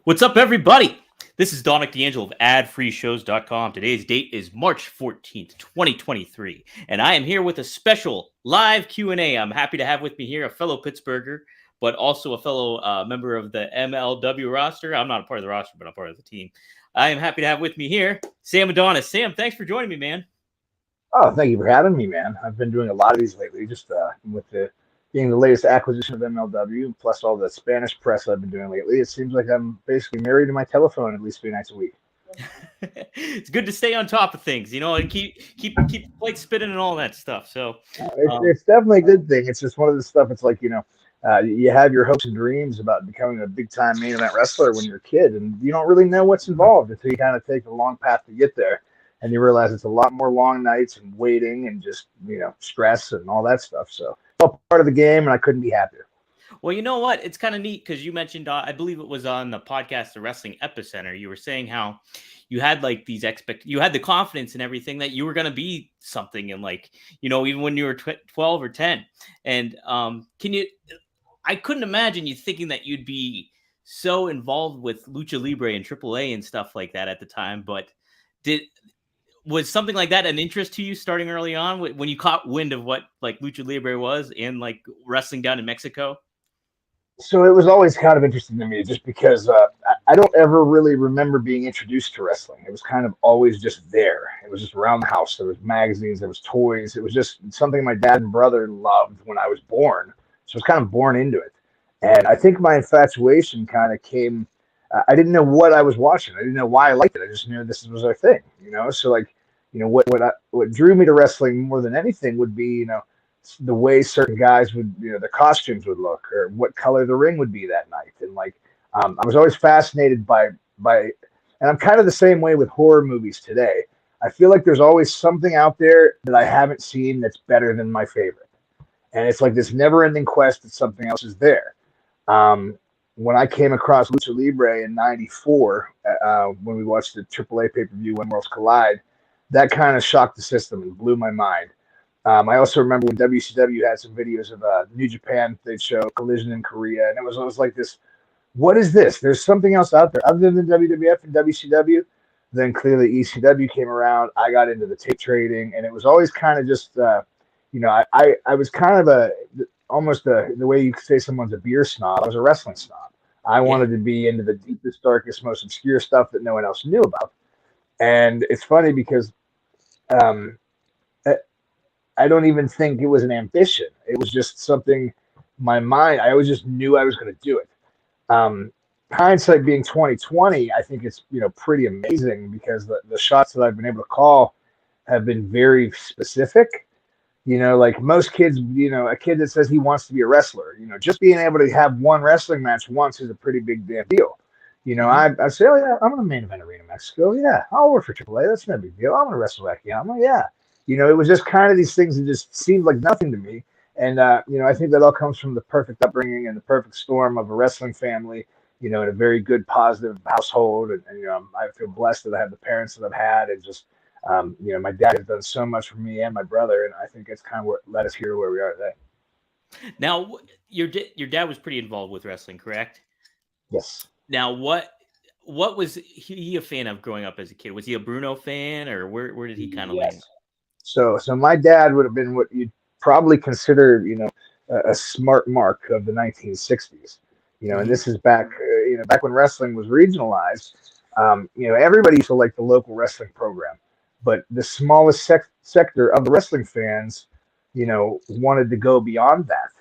What's up, everybody? This is Dominic DeAngelo of adfreeshows.com. Today's date is March 14th, 2023, and I am here with a special live Q&A. I'm happy to have with me here a fellow Pittsburgher, but also a fellow member of the MLW roster. I'm not a part of the roster, but I'm part of the team. I am happy to have with me here Sam Adonis. Sam, thanks for joining me, man. Oh, thank you for having me, man. I've been doing a lot of these lately, just with being the latest acquisition of MLW, plus all the Spanish press I've been doing lately. It seems like I'm basically married to my telephone at least 3 nights a week. It's good to stay on top of things, and keep the plate spinning and all that stuff. So it's definitely a good thing. It's just one of the stuff. It's like you have your hopes and dreams about becoming a big time main event wrestler when you're a kid, and you don't really know what's involved until you kind of take the long path to get there. And you realize it's a lot more long nights and waiting and just, stress and all that stuff. So it's all part of the game, and I couldn't be happier. Well, you know what? It's kind of neat because you mentioned, I believe it was on the podcast, The Wrestling Epicenter. You were saying how you had like these you had the confidence and everything that you were going to be something. And even when you were 12 or 10. And I couldn't imagine you thinking that you'd be so involved with Lucha Libre and AAA and stuff like that at the time. But was something like that an interest to you starting early on when you caught wind of what like Lucha Libre was and like wrestling down in Mexico? So it was always kind of interesting to me just because I don't ever really remember being introduced to wrestling. It was kind of always just there. It was just around the house. There was magazines, there was toys. It was just something my dad and brother loved when I was born. So I was kind of born into it. And I think my infatuation kind of came. I didn't know what I was watching. I didn't know why I liked it. I just knew this was our thing, So what drew me to wrestling more than anything would be, the way certain guys would, the costumes would look, or what color the ring would be that night. And I was always fascinated by, and I'm kind of the same way with horror movies today. I feel like there's always something out there that I haven't seen that's better than my favorite, and it's like this never-ending quest that something else is there. When I came across Lucha Libre in '94, when we watched the AAA pay-per-view When Worlds Collide, that kind of shocked the system and blew my mind. I also remember when WCW had some videos of New Japan, they'd show Collision in Korea, and it was like this, what is this? There's something else out there other than WWF and WCW. Then clearly ECW came around. I got into the tape trading, and it was always kind of just, I was kind of almost the way you could say someone's a beer snob. I was a wrestling snob. I wanted to be into the deepest, darkest, most obscure stuff that no one else knew about. And it's funny because I don't even think it was an ambition. It was just something, my mind, I always just knew I was going to do it. Hindsight being 2020, I think it's, pretty amazing because the shots that I've been able to call have been very specific. Like most kids, a kid that says he wants to be a wrestler, just being able to have one wrestling match once is a pretty big damn deal. I say, oh yeah, I'm going to main event Arena Mexico. Yeah, I'll work for AAA. That's no big deal. I'm going to wrestle back. Yeah, I'm like, yeah. It was just kind of these things that just seemed like nothing to me. And, I think that all comes from the perfect upbringing and the perfect storm of a wrestling family, in a very good, positive household. And I feel blessed that I have the parents that I've had. And just, my dad has done so much for me and my brother. And I think it's kind of what led us here to where we are today. Now, your dad was pretty involved with wrestling, correct? Yes. Now, what was he a fan of growing up as a kid? Was he a Bruno fan, or where did he kind of land? So my dad would have been what you'd probably consider, a smart mark of the 1960s. And this is back when wrestling was regionalized. Everybody used to like the local wrestling program, but the smallest sector of the wrestling fans, wanted to go beyond that.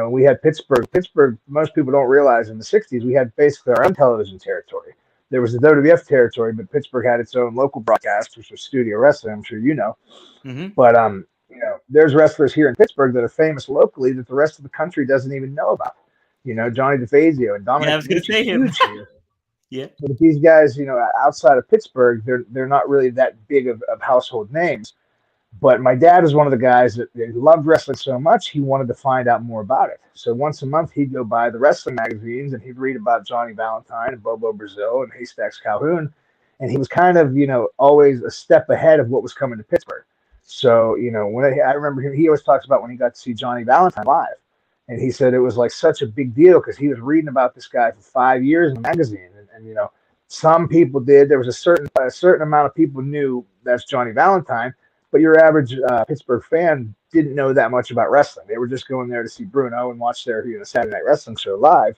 We had Pittsburgh. Pittsburgh, most people don't realize in the 60s, we had basically our own television territory. There was the WWF territory, but Pittsburgh had its own local broadcast, which was Studio Wrestling. I'm sure you know. Mm-hmm. But there's wrestlers here in Pittsburgh that are famous locally that the rest of the country doesn't even know about. Johnny DeFazio and Dominic DeAngelo, huge here. Yeah. But these guys, outside of Pittsburgh, they're not really that big of household names. But my dad was one of the guys that loved wrestling so much, he wanted to find out more about it. So once a month, he'd go buy the wrestling magazines and he'd read about Johnny Valentine and Bobo Brazil and Haystacks Calhoun. And he was kind of, always a step ahead of what was coming to Pittsburgh. So, when I remember him, he always talks about when he got to see Johnny Valentine live. And he said it was like such a big deal because he was reading about this guy for 5 years in a magazine. And some people did. There was a certain amount of people knew that's Johnny Valentine, but your average Pittsburgh fan didn't know that much about wrestling. They were just going there to see Bruno and watch their Saturday Night Wrestling show live.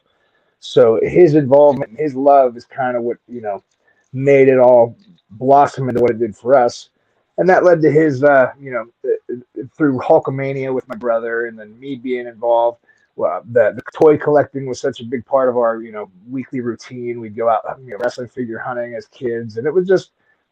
So his involvement and his love is kind of what made it all blossom into what it did for us. And that led to his, through Hulkamania with my brother, and then me being involved. Well, the toy collecting was such a big part of our, weekly routine. We'd go out, wrestling figure hunting as kids, and it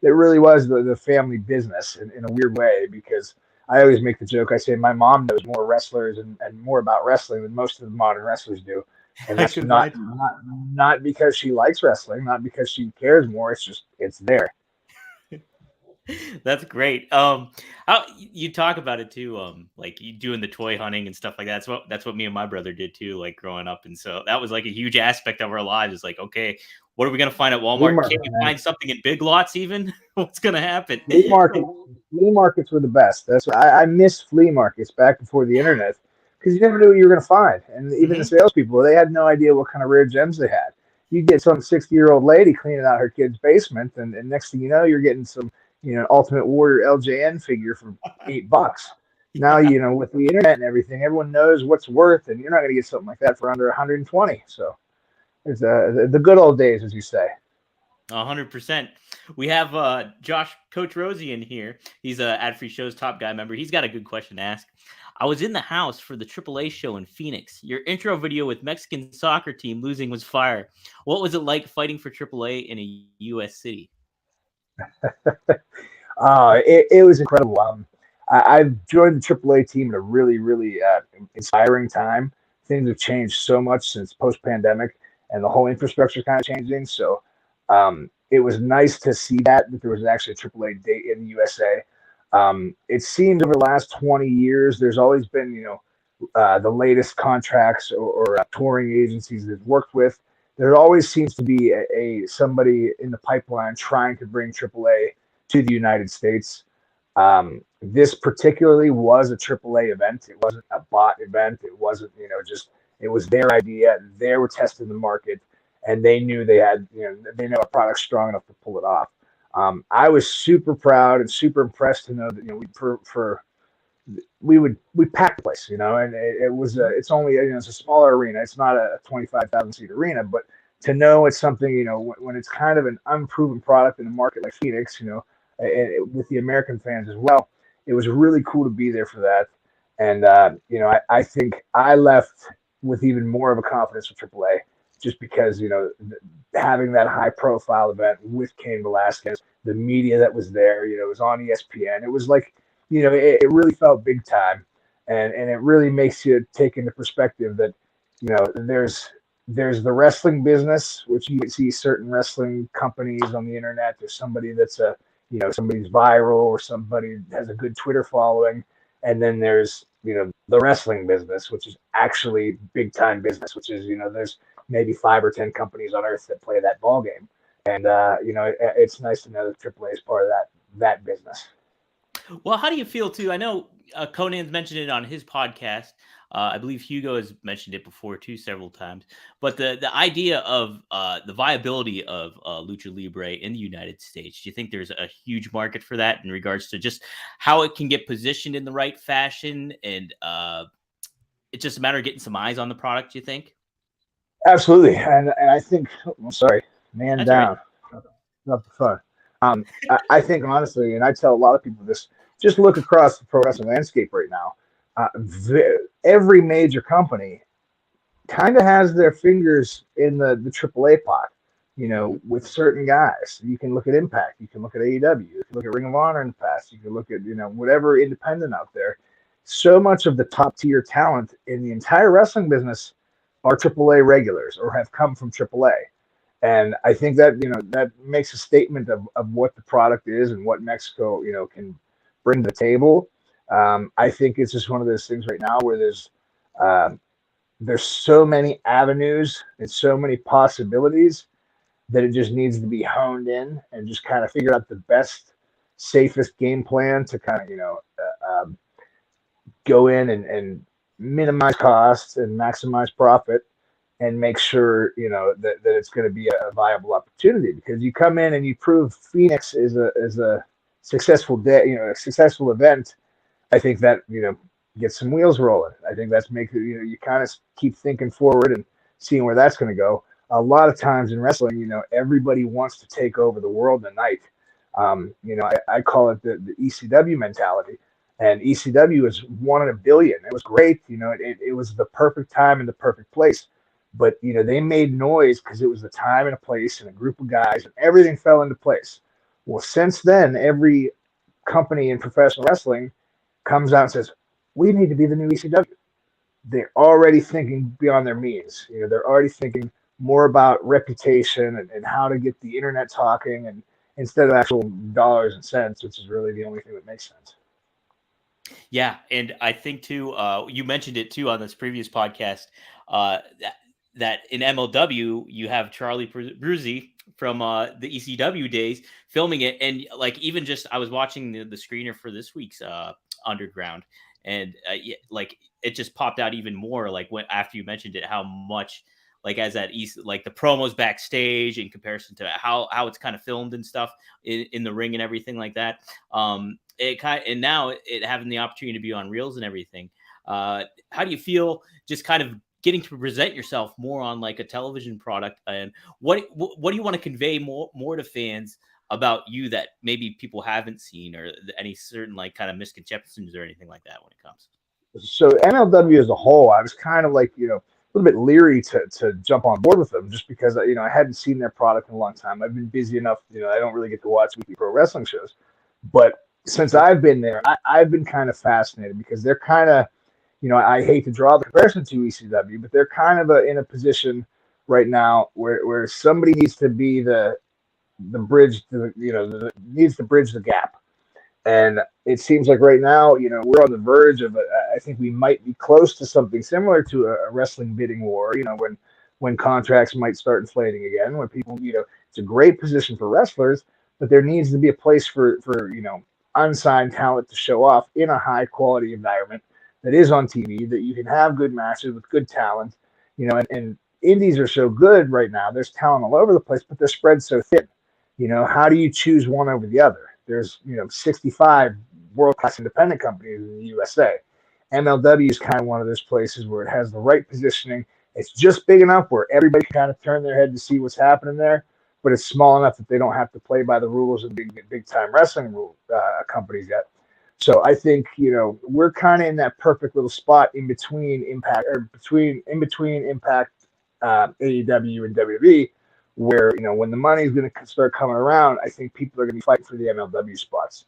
really was the family business in a weird way, because I always make the joke. I say my mom knows more wrestlers and more about wrestling than most of the modern wrestlers do, and that's not because she likes wrestling, not because she cares more. It's just it's there. That's great. How you talk about it too, like you doing the toy hunting and stuff like that. That's what me and my brother did too, like growing up. And so that was like a huge aspect of our lives. It's like, okay, what are we gonna find at Walmart? Can you find something in Big Lots even? What's gonna happen? Flea markets were the best. That's why I miss flea markets back before the internet, because you never knew what you were gonna find. And even the salespeople, they had no idea what kind of rare gems they had. You get some 60-year-old lady cleaning out her kid's basement, and next thing you know, you're getting some Ultimate Warrior LJN figure for $8. Now, with the internet and everything, everyone knows what's worth, and you're not going to get something like that for under 120. So it's the good old days, as you say. 100%. We have Coach Rosie in here. He's a Ad Free Show's top guy member. He's got a good question to ask. I was in the house for the AAA show in Phoenix. Your intro video with Mexican soccer team losing was fire. What was it like fighting for AAA in a U.S. city? It was incredible. I've joined the AAA team at a really, really inspiring time. Things have changed so much since post-pandemic, and the whole infrastructure is kind of changing. So it was nice to see that there was actually a AAA date in the USA. It seems over the last 20 years, there's always been, the latest contracts or touring agencies they've worked with. There always seems to be somebody in the pipeline trying to bring AAA to the United States. This particularly was a AAA event. It wasn't a bot event. It wasn't, it was their idea. They were testing the market, and they knew they had, they know a product strong enough to pull it off. I was super proud and super impressed to know that, we packed the place, and it's only, it's a smaller arena. It's not a 25,000 seat arena, but to know it's something, when it's kind of an unproven product in a market like Phoenix, with the American fans as well, it was really cool to be there for that. And, I think I left with even more of a confidence with AAA, just because, having that high profile event with Cain Velasquez, the media that was there, it was on ESPN. It was like, it really felt big time, and it really makes you take into perspective that, there's the wrestling business, which you can see certain wrestling companies on the internet. There's somebody that's somebody's viral, or somebody has a good Twitter following. And then there's, the wrestling business, which is actually big time business, which is, there's maybe 5 or 10 companies on earth that play that ball game. And, it's nice to know that AAA is part of that business. Well, how do you feel too? I know Conan's mentioned it on his podcast. I believe Hugo has mentioned it before too, several times. But the idea of the viability of Lucha Libre in the United States, do you think there's a huge market for that in regards to just how it can get positioned in the right fashion? And it's just a matter of getting some eyes on the product, do you think? Absolutely. And I think, I'm sorry, man That's down. Right. Not the fun. I think honestly, and I tell a lot of people this, just look across the pro wrestling landscape right now. Every major company kind of has their fingers in the AAA pot, with certain guys. You can look at Impact, you can look at AEW, you can look at Ring of Honor in the past, you can look at, whatever independent out there. So much of the top tier talent in the entire wrestling business are AAA regulars or have come from AAA. And I think that, that makes a statement of what the product is and what Mexico, can bring to the table. I think it's just one of those things right now where there's so many avenues and so many possibilities that it just needs to be honed in and just kind of figure out the best, safest game plan to kind of, go in and minimize costs and maximize profit. and make sure that it's going to be a viable opportunity, because you come in and you prove Phoenix is a successful day, a successful event. I think that get some wheels rolling. I think that's make you kind of keep thinking forward and seeing where that's going to go. A lot of times in wrestling, everybody wants to take over the world in a night. I call it the ECW mentality. And ECW is 1 in 1 billion. It was great. It was the perfect time and the perfect place. But, they made noise because it was the time and a place and a group of guys, and everything fell into place. Well, since then, every company in professional wrestling comes out and says, we need to be the new ECW. They're already thinking beyond their means. They're already thinking more about reputation and how to get the internet talking, and instead of actual dollars and cents, which is really the only thing that makes sense. Yeah, and I think too, you mentioned it too on this previous podcast, that in MLW you have Charlie Bruzzi from the ECW days filming it, and like even just I was watching the screener for this week's Underground, and like it just popped out even more like when after you mentioned it, how much like as that like the promos backstage in comparison to how it's kind of filmed and stuff in the ring and everything like that. It kind of, and now it having the opportunity to be on reels and everything. How do you feel just kind of getting to present yourself more on like a television product, and what do you want to convey more to fans about you that maybe people haven't seen, or any certain like kind of misconceptions or anything like that when it comes? So MLW as a whole, I was kind of like, a little bit leery to jump on board with them, just because, I hadn't seen their product in a long time. I've been busy enough, I don't really get to watch weekly pro wrestling shows. But since I've been there, I've been kind of fascinated, because they're kind of, I hate to draw the comparison to ECW, but they're kind of in a position right now where somebody needs to be the bridge to, needs to bridge the gap. And it seems like right now, we're on the verge of I think we might be close to something similar to a wrestling bidding war, when contracts might start inflating again, when people, it's a great position for wrestlers, but there needs to be a place for unsigned talent to show off in a high quality environment that is on TV, that you can have good matches with good talent, and indies are so good right now. There's talent all over the place, but they're spread so thin. How do you choose one over the other? There's 65 world-class independent companies in the USA. MLW is kind of one of those places where it has the right positioning. It's just big enough where everybody can kind of turn their head to see what's happening there, but it's small enough that they don't have to play by the rules of big time wrestling companies yet. So I think we're kind of in that perfect little spot in between Impact, or in between Impact, AEW, and WWE, where when the money is going to start coming around, I think people are going to be fighting for the MLW spots.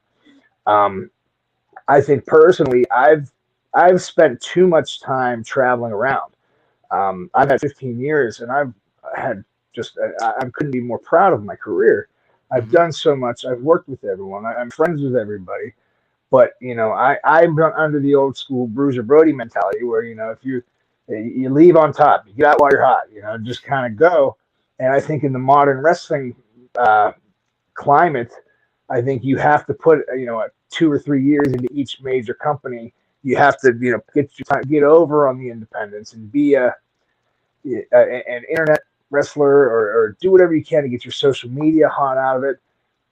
I think personally, I've spent too much time traveling around. I've had 15 years, and I've had I couldn't be more proud of my career. I've done so much. I've worked with everyone. I'm friends with everybody. But I'm under the old school Bruiser Brody mentality, where if you leave on top, you get out while you're hot. Just kind of go. And I think in the modern wrestling climate, I think you have to put 2 or 3 years into each major company. You have to get over on the independents and be an internet wrestler, or do whatever you can to get your social media hot out of it.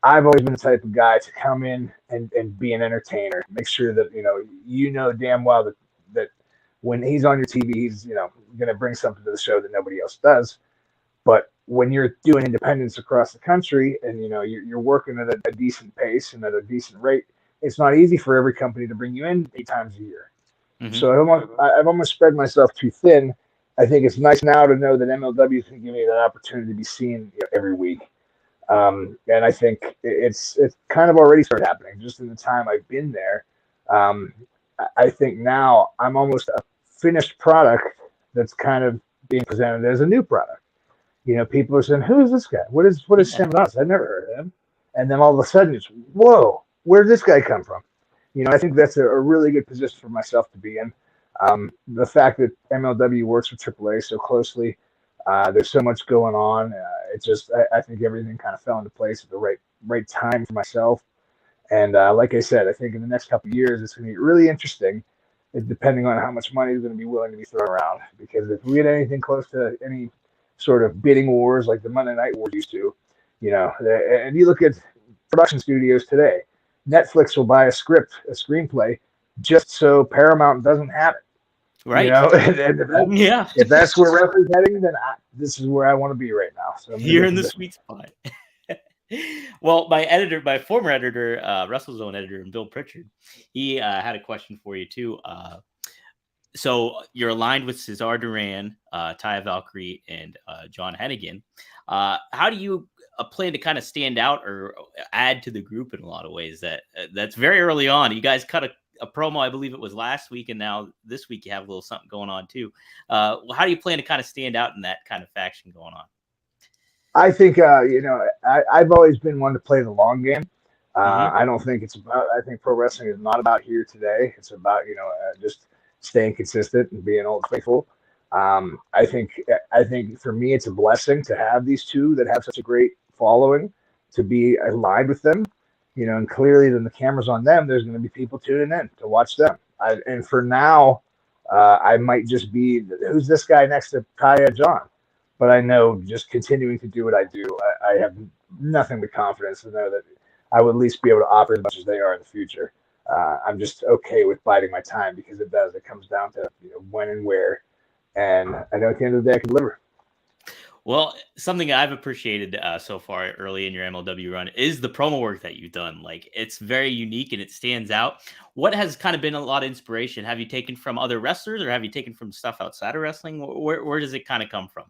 I've always been the type of guy to come in and be an entertainer. Make sure that damn well that when he's on your TV, he's going to bring something to the show that nobody else does. But when you're doing independence across the country, and you're working at a decent pace and at a decent rate, it's not easy for every company to bring you in 8 times a year. Mm-hmm. So I've almost spread myself too thin. I think it's nice now to know that MLW can give me that opportunity to be seen every week. And I think it's kind of already started happening just in the time I've been there. I think now I'm almost a finished product that's kind of being presented as a new product. People are saying, "Who is this guy? What is Sam Adonis? I've never heard of him." And then all of a sudden, it's, "Whoa, where did this guy come from?" I think that's a really good position for myself to be in. The fact that MLW works with AAA so closely, there's so much going on. I think everything kind of fell into place at the right time for myself. And like I said, I think in the next couple of years, it's going to be really interesting. depending on how much money is going to be willing to be thrown around. Because if we get anything close to any sort of bidding wars like the Monday Night Wars used to, and you look at production studios today, Netflix will buy a screenplay, just so Paramount doesn't have it. Right. And Yeah. if that's where wrestling's heading, then this is where I want to be right now. So You're in the sweet spot. Well, my former editor, WrestleZone editor, and Bill Pritchard, he had a question for you too. So you're aligned with Cesar Duran, Taya Valkyrie, and John Hennigan. How do you plan to kind of stand out or add to the group in a lot of ways? That's very early on. You guys cut a promo, I believe it was last week, and now this week you have a little something going on too. How do you plan to kind of stand out in that kind of faction going on? I think I've always been one to play the long game. I don't think it's about. I think pro wrestling is not about here today. It's about just staying consistent and being old faithful. I think for me it's a blessing to have these two that have such a great following, to be aligned with them. And clearly, then the camera's on them. There's going to be people tuning in to watch them. And for now, I might just be, who's this guy next to Kaya John? But I know just continuing to do what I do, I have nothing but confidence to know that I will at least be able to operate as much as they are in the future. I'm just okay with biding my time, because it comes down to when and where. And I know at the end of the day I can deliver. Well, something I've appreciated so far early in your MLW run is the promo work that you've done. Like, it's very unique and it stands out. What has kind of been a lot of inspiration? Have you taken from other wrestlers, or have you taken from stuff outside of wrestling? Where does it kind of come from?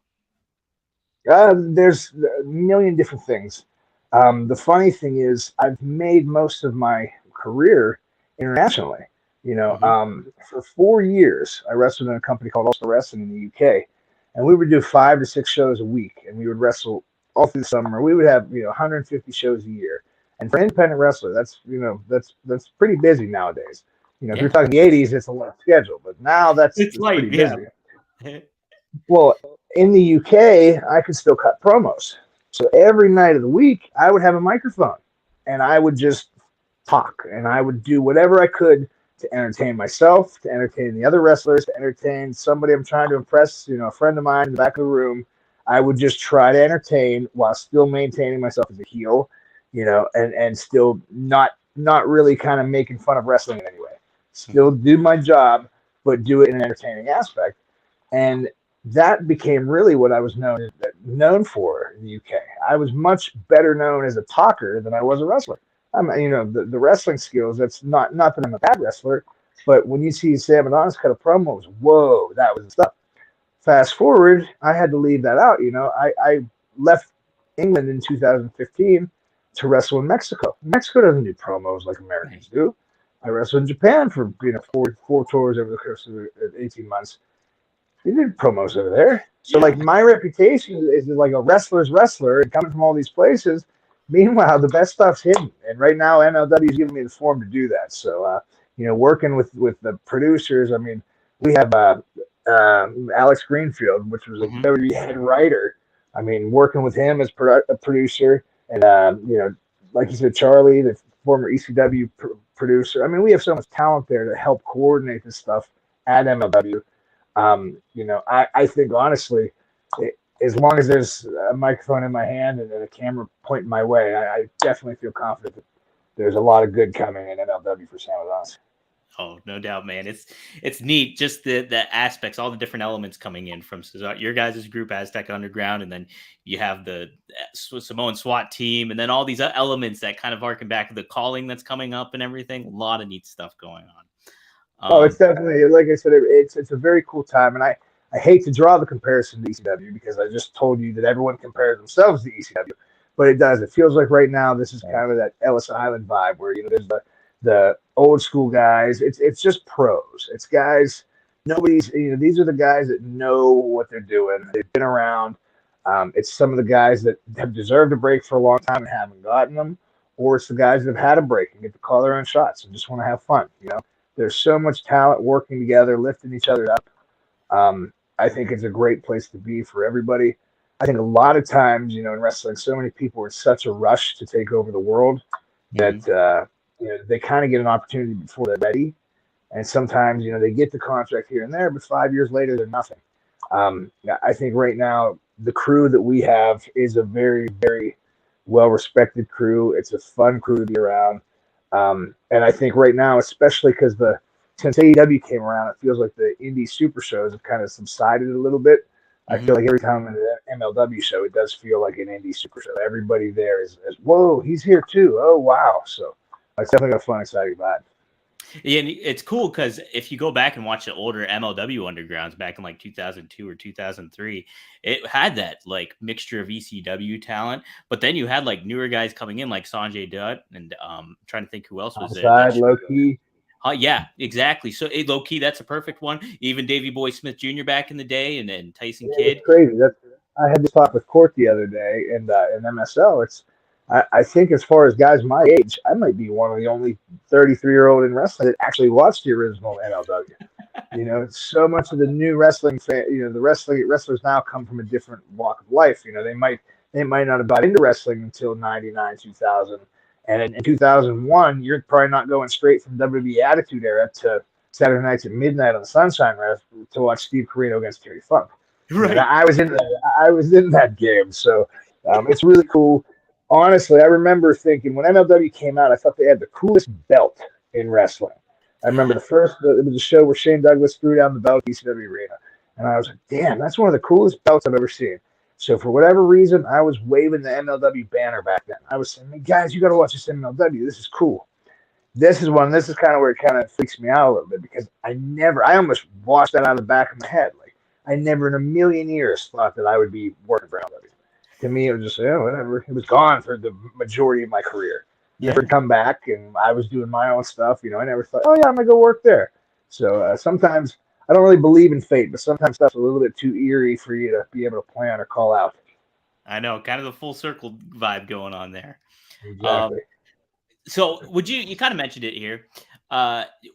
There's a million different things. The funny thing is, I've made most of my career internationally. For 4 years, I wrestled in a company called All-Star Wrestling in the UK, and we would do 5 to 6 shows a week, and we would wrestle all through the summer. We would have 150 shows a year, and for an independent wrestler, that's pretty busy nowadays. If you're talking the 80s, it's a lot schedule, but now it's pretty busy. Well, in the UK, I could still cut promos. So every night of the week, I would have a microphone, and I would just talk, and I would do whatever I could to entertain myself, to entertain the other wrestlers, to entertain somebody I'm trying to impress, a friend of mine in the back of the room. I would just try to entertain while still maintaining myself as a heel, and still not really kind of making fun of wrestling in any way. Still do my job, but do it in an entertaining aspect. And that became really what I was known for in the UK. I was much better known as a talker than I was a wrestler. The wrestling skills, that's not that I'm a bad wrestler, but when you see Sam Adonis cut a promo, it was, whoa, that was the stuff. Fast forward, I had to leave that out. I left England in 2015 to wrestle in Mexico. Mexico doesn't do promos like Americans do. I wrestled in Japan for four tours over the course of 18 months. We did promos over there. So my reputation is like a wrestler's wrestler, and coming from all these places. Meanwhile, the best stuff's hidden, and right now MLW is giving me the form to do that. So, working with the producers. I mean, we have Alex Greenfield, which was a WWE head writer. I mean, working with him as a producer, and like you said, Charlie, the former ECW producer. I mean, we have so much talent there to help coordinate this stuff at MLW. I think honestly, as long as there's a microphone in my hand and a camera pointing my way, I definitely feel confident that there's a lot of good coming in MLW for Sam Adonis. Oh, no doubt, man. It's neat, just the aspects, all the different elements coming in from your guys' group, Aztec Underground, and then you have the Samoan SWAT team, and then all these elements that kind of harken back to the calling that's coming up and everything. A lot of neat stuff going on. It's definitely, like I said, it's a very cool time, and I hate to draw the comparison to ECW because I just told you that everyone compares themselves to ECW, but it does. It feels like right now this is kind of that Ellis Island vibe where there's the old school guys. It's just pros. It's guys. Nobody's. These are the guys that know what they're doing. They've been around. It's some of the guys that have deserved a break for a long time and haven't gotten them, or it's the guys that have had a break and get to call their own shots and just want to have fun. There's so much talent working together, lifting each other up. I think it's a great place to be for everybody. I think a lot of times, in wrestling, so many people are in such a rush to take over the world that they kind of get an opportunity before they're ready. And sometimes, they get the contract here and there, but 5 years later, they're nothing. I think right now, the crew that we have is a very, very well respected crew. It's a fun crew to be around. And I think right now, especially because since AEW came around, it feels like the indie super shows have kind of subsided a little bit. I feel like every time in an MLW show, it does feel like an indie super show. Everybody there is whoa, he's here too. Oh, wow. So it's definitely got a fun, exciting vibe. Yeah, and it's cool because if you go back and watch the older MLW undergrounds back in like 2002 or 2003, it had that like mixture of ECW talent, but then you had like newer guys coming in like Sanjay Dutt and trying to think who else was there. Outside, low key. Yeah, exactly. So low key, that's a perfect one. Even Davey Boy Smith Jr. back in the day, and then Tyson Kidd. It's crazy. I had this talk with Court the other day in MSL. I think as far as guys my age, I might be one of the only 33-year-old in wrestling that actually watched the original MLW. So much of the new wrestling the wrestlers now come from a different walk of life. They might not have got into wrestling until 99, 2000. And in 2001, you're probably not going straight from WWE Attitude Era to Saturday nights at midnight on the Sunshine Rest to watch Steve Corino against Terry Funk. Right. I was in that game, so it's really cool. Honestly, I remember thinking when MLW came out, I thought they had the coolest belt in wrestling. I remember it was a show where Shane Douglas threw down the belt at ECW Arena, and I was like, damn, that's one of the coolest belts I've ever seen. So for whatever reason, I was waving the MLW banner back then. I was saying, hey, guys, you got to watch this MLW. This is cool. This is kind of where it kind of freaks me out a little bit because I almost watched that out of the back of my head. Like I never in a million years thought that I would be working for MLW. To me, it was just, whatever. It was gone for the majority of my career. Never come back, and I was doing my own stuff. I never thought, oh, yeah, I'm going to go work there. So sometimes I don't really believe in fate, but sometimes stuff's a little bit too eerie for you to be able to plan or call out. I know, kind of the full circle vibe going on there. Exactly. So you kind of mentioned it here.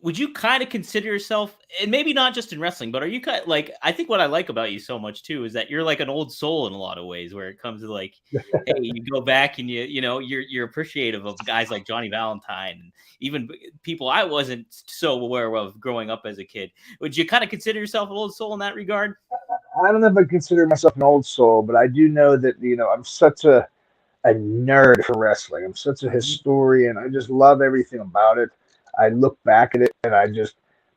Would you kind of consider yourself, and maybe not just in wrestling, but are you kind of like, I think what I like about you so much too, is that you're like an old soul in a lot of ways where it comes to like, hey, you go back and you're appreciative of guys like Johnny Valentine and even people I wasn't so aware of growing up as a kid. Would you kind of consider yourself an old soul in that regard? I don't know if I consider myself an old soul, but I do know that, I'm such a nerd for wrestling. I'm such a historian. I just love everything about it. I look back at it and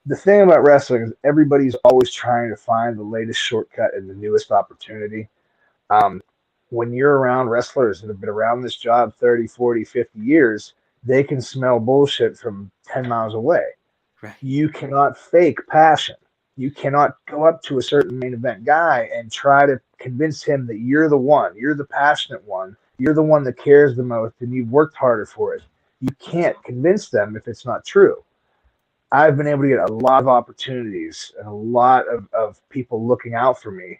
the thing about wrestling is everybody's always trying to find the latest shortcut and the newest opportunity. When you're around wrestlers that have been around this job 30, 40, 50 years, they can smell bullshit from 10 miles away. Right. You cannot fake passion. You cannot go up to a certain main event guy and try to convince him that you're the one, you're the passionate one, you're the one that cares the most, and you've worked harder for it. You can't convince them if it's not true. I've been able to get a lot of opportunities and a lot of people looking out for me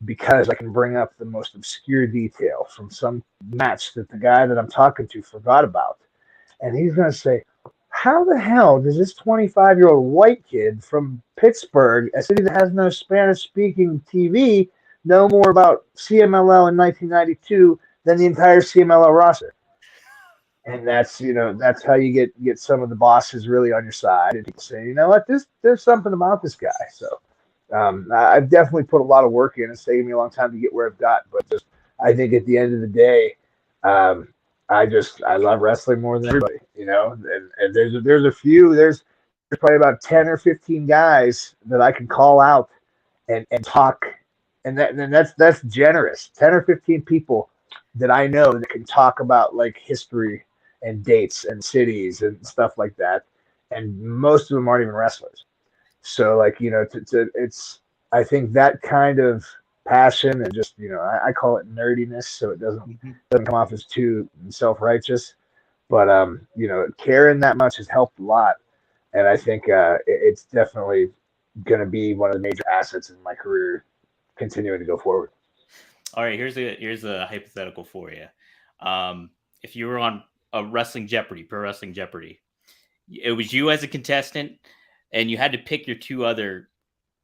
because I can bring up the most obscure detail from some match that the guy that I'm talking to forgot about. And he's going to say, how the hell does this 25-year-old white kid from Pittsburgh, a city that has no Spanish-speaking TV, know more about CMLL in 1992 than the entire CMLL roster? And that's how you get some of the bosses really on your side and people say, you know what, there's something about this guy. So I've definitely put a lot of work in. It's taken me a long time to get where I've got, but just I think at the end of the day, I love wrestling more than anybody, and there's probably about 10 or 15 guys that I can call out and talk, and that's generous. 10 or 15 people that I know that can talk about like history and dates and cities and stuff like that, and most of them aren't even wrestlers. So it's I think that kind of passion and just I call it nerdiness, so it doesn't come off as too self-righteous, but caring that much has helped a lot, and I think it's definitely going to be one of the major assets in my career continuing to go forward. All right, here's a hypothetical for you. If you were on a Pro Wrestling Jeopardy, it was you as a contestant, and you had to pick your two other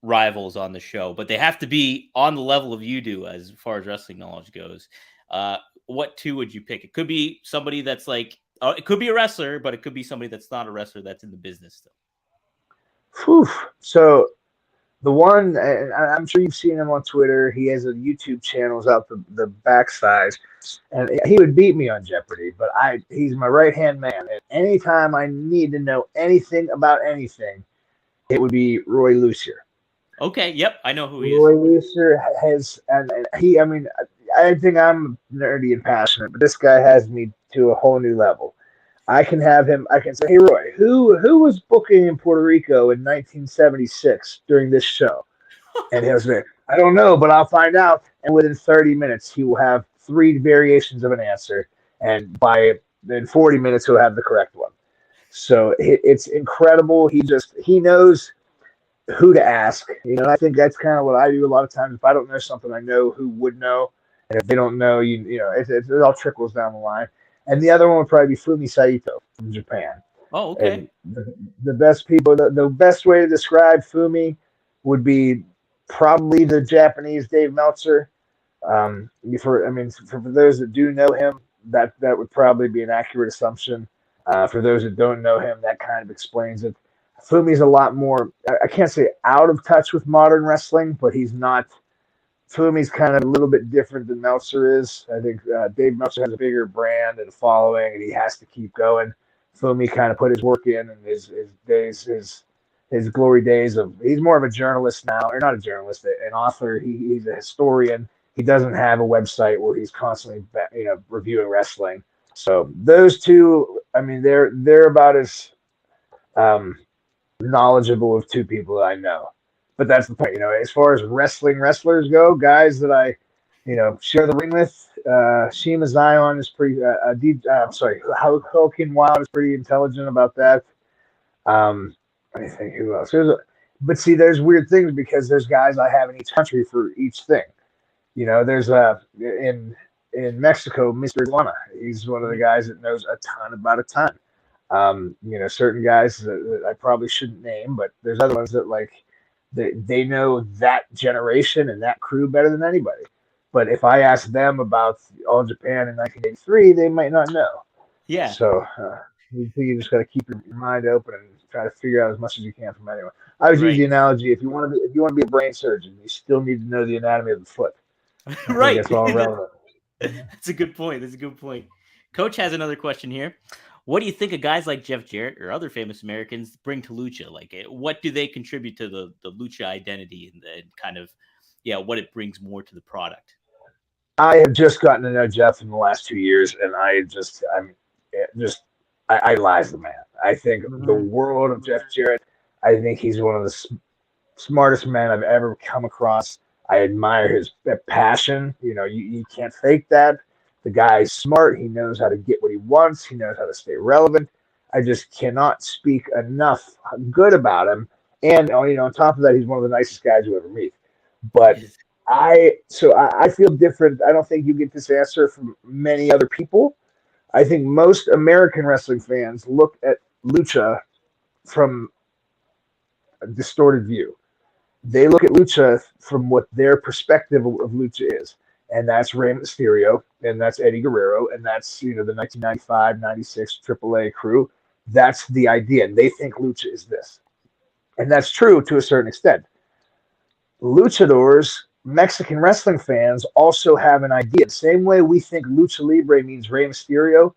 rivals on the show, but they have to be on the level of you do as far as wrestling knowledge goes. What two would you pick? It could be somebody that's like, it could be a wrestler, but it could be somebody that's not a wrestler that's in the business still. Whew. So the one, and I'm sure you've seen him on Twitter. He has a YouTube channel, is out the backside, and he would beat me on Jeopardy. But he's my right hand man. And anytime I need to know anything about anything, it would be Roy Lucier. Okay, yep, I know who he is. Roy Lucier has, and he. I mean, I think I'm nerdy and passionate, but this guy has me to a whole new level. I can have him. I can say, "Hey, Roy, who was booking in Puerto Rico in 1976 during this show?" And he'll say, "I don't know, but I'll find out." And within 30 minutes, he will have three variations of an answer, and in 40 minutes, he'll have the correct one. So it's incredible. He knows who to ask. I think that's kind of what I do a lot of times. If I don't know something, I know who would know, and if they don't know, it all trickles down the line. And the other one would probably be Fumi Saito from Japan. Oh, okay. And the best people, the best way to describe Fumi would be probably the Japanese Dave Meltzer. For those that do know him, that would probably be an accurate assumption. For those that don't know him, that kind of explains it. Fumi's a lot more, I can't say out of touch with modern wrestling, but he's not. Fumi's kind of a little bit different than Meltzer is. I think Dave Meltzer has a bigger brand and following, and he has to keep going. Fumi kind of put his work in, and his glory days of. He's more of a journalist now, or not a journalist, an author. He's a historian. He doesn't have a website where he's constantly, reviewing wrestling. So those two, I mean, they're about as knowledgeable of two people that I know. But that's the point, as far as wrestlers go, guys that I, share the ring with, Shima Zion is pretty, Hurricane Wild is pretty intelligent about that. Let me think who else. But see, there's weird things because there's guys I have in each country for each thing. There's in Mexico, Mr. Iguana. He's one of the guys that knows a ton about a ton. Certain guys that I probably shouldn't name, but there's other ones that they know that generation and that crew better than anybody. But if I ask them about All Japan in 1983, they might not know. Yeah. So you just got to keep your mind open and try to figure out as much as you can from anyone. I always use the analogy: if you want to be a brain surgeon, you still need to know the anatomy of the foot. Right. That's all relevant. That's a good point. Coach has another question here. What do you think of guys like Jeff Jarrett or other famous Americans bring to Lucha? What do they contribute to the Lucha identity and kind of, what it brings more to the product? I have just gotten to know Jeff in the last 2 years, and I idolize the man. I think the world of Jeff Jarrett. I think he's one of the smartest men I've ever come across. I admire his passion. You can't fake that. The guy's smart. He knows how to get what he wants. He knows how to stay relevant. I just cannot speak enough good about him. And on top of that, he's one of the nicest guys you ever meet. But I feel different. I don't think you get this answer from many other people. I think most American wrestling fans look at Lucha from a distorted view. They look at Lucha from what their perspective of Lucha is. And that's Rey Mysterio, and that's Eddie Guerrero, and that's the 1995, 96 AAA crew. That's the idea. And they think Lucha is this. And that's true to a certain extent. Luchadors, Mexican wrestling fans, also have an idea. The same way we think Lucha Libre means Rey Mysterio,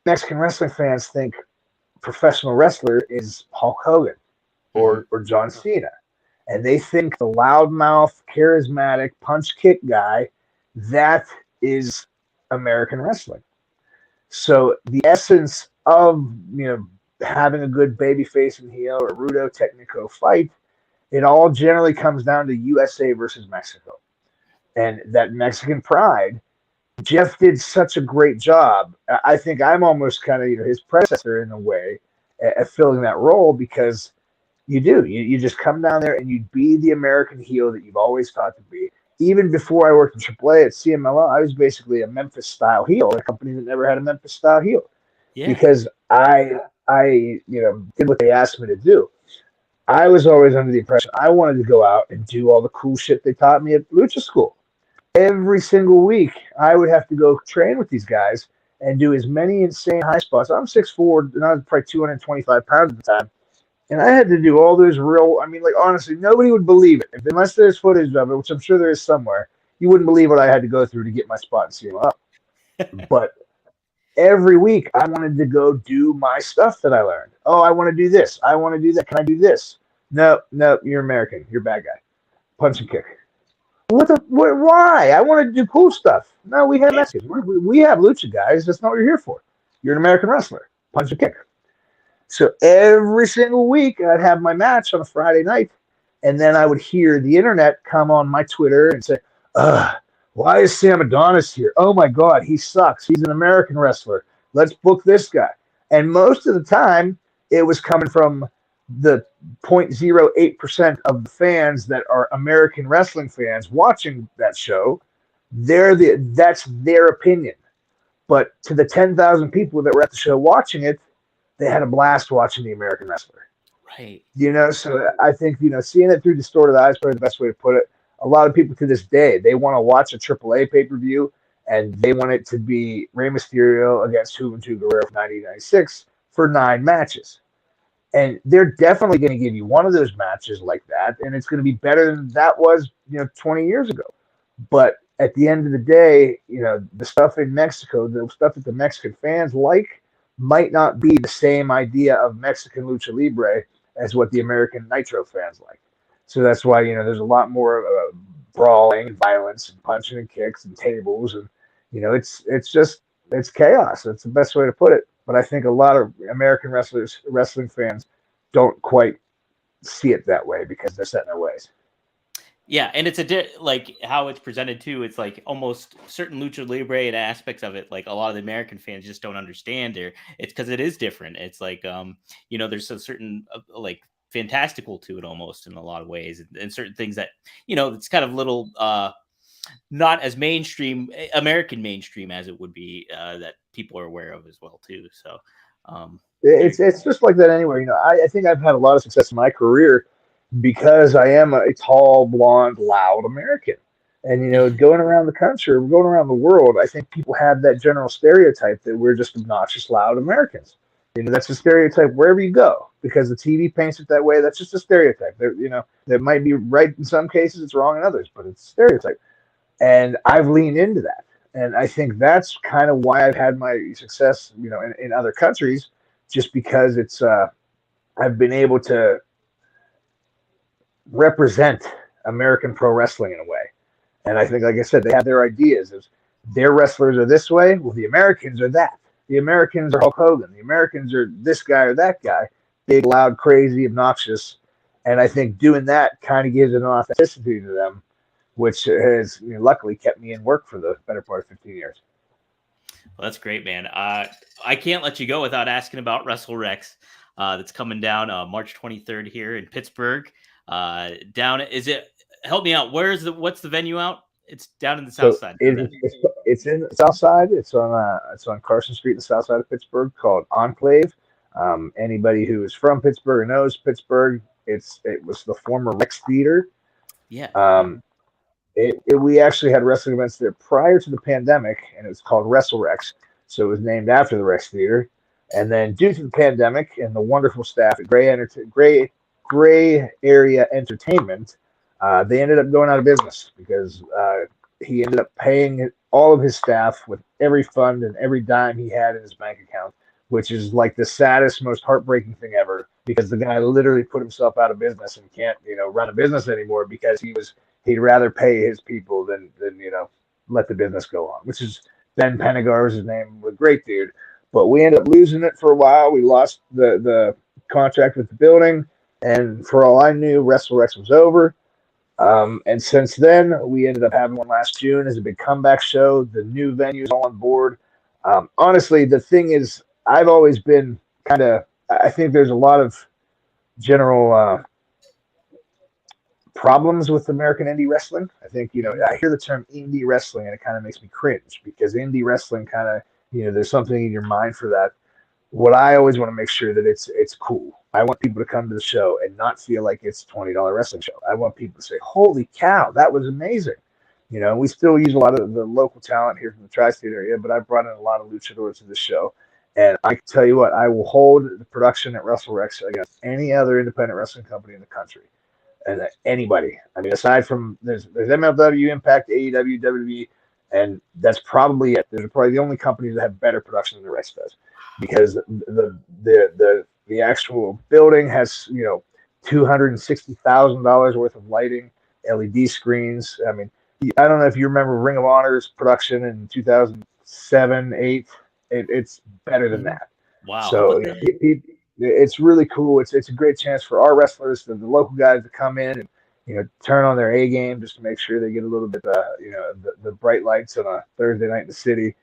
Mexican wrestling fans think professional wrestler is Hulk Hogan or John Cena. And they think the loudmouth, charismatic, punch kick guy, that is American wrestling. So the essence of having a good babyface and heel or Rudo Technico fight, it all generally comes down to USA versus Mexico. And that Mexican pride, Jeff did such a great job. I think I'm almost kind of his predecessor in a way at filling that role because you just come down there and you be the American heel that you've always thought to be. Even before I worked in AAA at CMLL, I was basically a Memphis style heel, a company that never had a Memphis style heel. Yeah. Because I did what they asked me to do. I was always under the impression I wanted to go out and do all the cool shit they taught me at Lucha School. Every single week, I would have to go train with these guys and do as many insane high spots. I'm 6'4", and I was probably 225 pounds at the time. And I had to do all those real, I mean, like, honestly, nobody would believe it. Unless there's footage of it, which I'm sure there is somewhere, you wouldn't believe what I had to go through to get my spot in CM up. But every week, I wanted to go do my stuff that I learned. Oh, I want to do this. I want to do that. Can I do this? No, no, you're American. You're a bad guy. Punch and kick. Why? I want to do cool stuff. No, we have Mexicans. We have lucha guys. That's not what you're here for. You're an American wrestler. Punch and kick. So every single week, I'd have my match on a Friday night, and then I would hear the internet come on my Twitter and say, why is Sam Adonis here? Oh my God, he sucks. He's an American wrestler. Let's book this guy. And most of the time, it was coming from the 0.08% of the fans that are American wrestling fans watching that show. That's their opinion. But to the 10,000 people that were at the show watching it, they had a blast watching the American wrestler. Right. So I think, seeing it through distorted eyes is probably the best way to put it. A lot of people to this day, they want to watch a AAA pay-per-view, and they want it to be Rey Mysterio against Juventud Guerrero from 1996 for 9 matches. And they're definitely going to give you one of those matches like that, and it's going to be better than that was, 20 years ago. But at the end of the day, the stuff in Mexico, the stuff that the Mexican fans like, might not be the same idea of Mexican lucha libre as what the American Nitro fans like. So that's why, there's a lot more brawling and violence and punching and kicks and tables. And, it's chaos. That's the best way to put it. But I think a lot of American wrestling fans don't quite see it that way because they're set in their ways. Yeah, and it's like how it's presented too. It's like almost certain lucha libre and aspects of it, like a lot of the American fans just don't understand. It's because it is different. It's like there's a certain like fantastical to it almost in a lot of ways, and certain things that it's kind of little not as mainstream American mainstream as it would be that people are aware of as well too. So it's just like that anyway. I think I've had a lot of success in my career because I am a tall, blonde, loud American. And, going around the country, going around the world, I think people have that general stereotype that we're just obnoxious, loud Americans. That's a stereotype wherever you go because the TV paints it that way. That's just a stereotype. That might be right in some cases, it's wrong in others, but it's a stereotype. And I've leaned into that. And I think that's kind of why I've had my success, in other countries, just because it's I've been able to represent American pro wrestling in a way. And I think, like I said, they have their ideas. Their wrestlers are this way. Well, the Americans are that. The Americans are Hulk Hogan. The Americans are this guy or that guy. Big, loud, crazy, obnoxious. And I think doing that kind of gives an authenticity to them, which has luckily kept me in work for the better part of 15 years. Well, that's great, man. I can't let you go without asking about WrestleRex that's coming down March 23rd here in Pittsburgh. Help me out. What's the venue out? It's down in the south side. It's in the south side. It's on Carson Street, the south side of Pittsburgh, called Enclave. Anybody who is from Pittsburgh knows Pittsburgh. It was the former Rex Theater. Yeah. We actually had wrestling events there prior to the pandemic, and it was called WrestleRex. So it was named after the Rex Theater. And then due to the pandemic and the wonderful staff at Gray Area Entertainment, they ended up going out of business because he ended up paying all of his staff with every fund and every dime he had in his bank account, which is like the saddest, most heartbreaking thing ever because the guy literally put himself out of business and can't, run a business anymore because he'd rather pay his people than let the business go on, which is Ben Pennegar was his name, a great dude. But we ended up losing it for a while. We lost the contract with the building. And for all I knew, WrestleRex was over. And since then, we ended up having one last June as a big comeback show. The new venue's all on board. Honestly, the thing is, I've always been I think there's a lot of general problems with American indie wrestling. I think, I hear the term indie wrestling and it kind of makes me cringe because indie wrestling kind of, there's something in your mind for that. What I always want to make sure that it's cool. I want people to come to the show and not feel like it's a $20 wrestling show. I want people to say, holy cow, that was amazing. We still use a lot of the local talent here from the tri-state area, but I brought in a lot of luchadors to the show. And I can tell you what, I will hold the production at WrestleRex against any other independent wrestling company in the country. And anybody. I mean, aside from there's MLW, Impact, AEW, WWE, and that's probably it. They're probably the only companies that have better production than the Rex does, because the actual building has $260,000 worth of lighting, LED screens. I mean, I don't know if you remember Ring of Honor's production in 2007, 8. It's better than that. Wow. So it's really cool. It's a great chance for our wrestlers, the local guys, to come in and turn on their A game just to make sure they get a little bit the bright lights on a Thursday night in the city.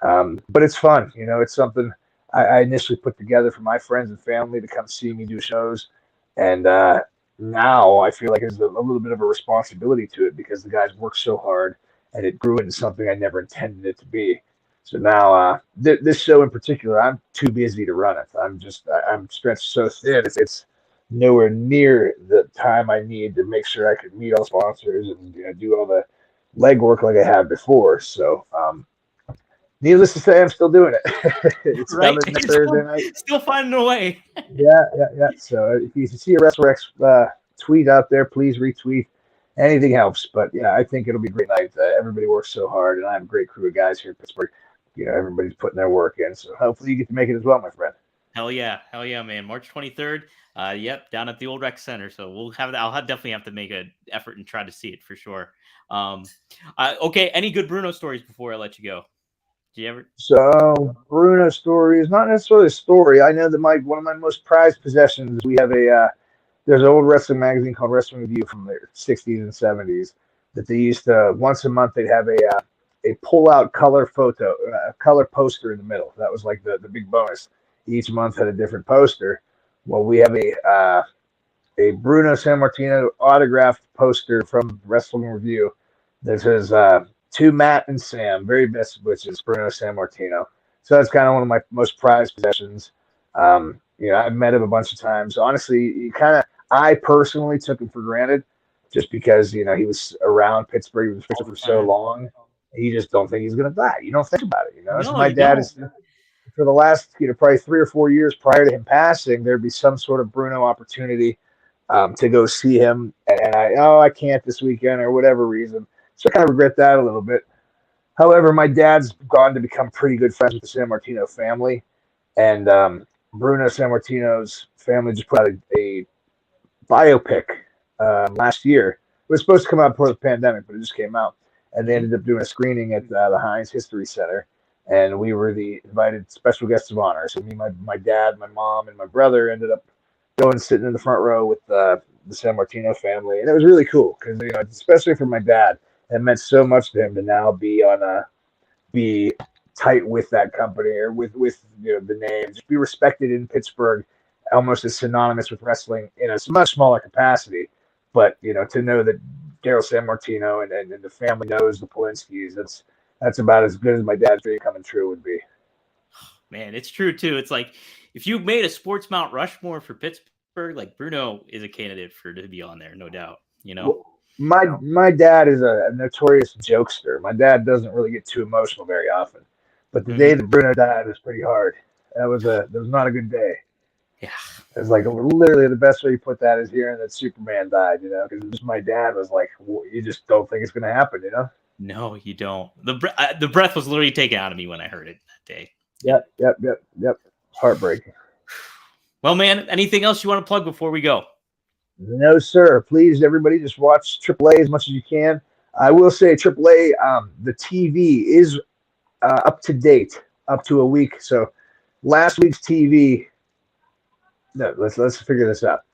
But it's fun. It's something I initially put together for my friends and family to come see me do shows, and now I feel like there's a little bit of a responsibility to it because the guys work so hard, and it grew into something I never intended it to be. So now, this show in particular, I'm too busy to run it. I'm stretched so thin. It's nowhere near the time I need to make sure I can meet all the sponsors and do all the legwork like I had before. So, needless to say, I'm still doing it. It's right? coming next Thursday night. Still finding a way. Yeah. So if you see a WrestleRex tweet out there, please retweet. Anything helps. But yeah, I think it'll be a great night. Everybody works so hard, and I have a great crew of guys here in Pittsburgh. Everybody's putting their work in. So hopefully you get to make it as well, my friend. Hell yeah, man! March 23rd. Yep, down at the old rec center. So we'll have that. I'll definitely have to make an effort and try to see it for sure. Okay. Any good Bruno stories before I let you go? Do you ever? So Bruno stories, not necessarily a story. I know that one of my most prized possessions. We have there's an old wrestling magazine called Wrestling Review from the 60s and 70s that they used to once a month they'd have a pull-out color photo, a color poster in the middle. That was like the big bonus. Each month had a different poster. Well, we have a Bruno Sammartino autographed poster from Wrestling Review that says to Matt and Sam, very best wishes, Bruno Sammartino. So that's kind of one of my most prized possessions. I've met him a bunch of times. Honestly, I personally took him for granted just because, he was around Pittsburgh. He was for so long. You just don't think he's going to die. You don't think about it, No, So my dad don't. is, for the last, probably 3 or 4 years prior to him passing, there'd be some sort of Bruno opportunity to go see him. And I can't this weekend or whatever reason. So I kind of regret that a little bit. However, my dad's gone to become pretty good friends with the Sammartino family. And Bruno Sammartino's family just put out a biopic last year. It was supposed to come out before the pandemic, but it just came out. And they ended up doing a screening at the Heinz History Center. And we were the invited special guests of honor. So me, my dad, my mom, and my brother ended up going and sitting in the front row with the Sammartino family. And it was really cool because, especially for my dad, it meant so much to him to now be tight with that company or with the name, just be respected in Pittsburgh, almost as synonymous with wrestling in a much smaller capacity. But to know that Daryl Sammartino and the family knows the Polinskis, that's about as good as my dad's dream coming true would be. Man, it's true too. It's like if you made a sports Mount Rushmore for Pittsburgh, like Bruno is a candidate to be on there, no doubt. Well, my dad is a notorious jokester. My dad doesn't really get too emotional very often, but the day that Bruno died was pretty hard. That was not a good day. Yeah, it's like literally the best way you put that is hearing that Superman died. Because my dad was like, well, you just don't think it's going to happen. No, you don't. The breath was literally taken out of me when I heard it that day. Yep. Heartbreaking. Well, man, anything else you want to plug before we go? No, sir. Please, everybody, just watch AAA as much as you can. I will say AAA, the TV is up to date, up to a week. So last week's TV. No, let's figure this out.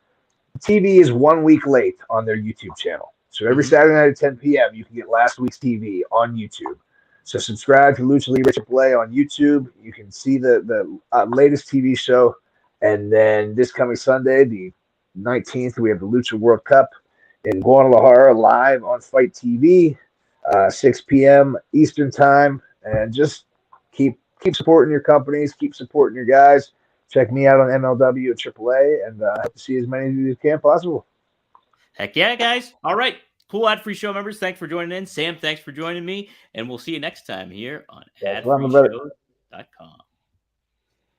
The TV is 1 week late on their YouTube channel. So every Saturday night at 10 p.m., you can get last week's TV on YouTube. So subscribe to Lucha Libre AAA on YouTube. You can see the latest TV show. And then this coming Sunday, the 19th, we have the Lucha World Cup in Guadalajara live on Fight TV, 6 p.m. Eastern time. And just keep supporting your companies, keep supporting your guys. Check me out on MLW at AAA, and I hope to see as many of you as can possible. Heck yeah, guys. All right. Cool ad-free show members. Thanks for joining in. Sam, thanks for joining me. And we'll see you next time here on adfreeshow.com.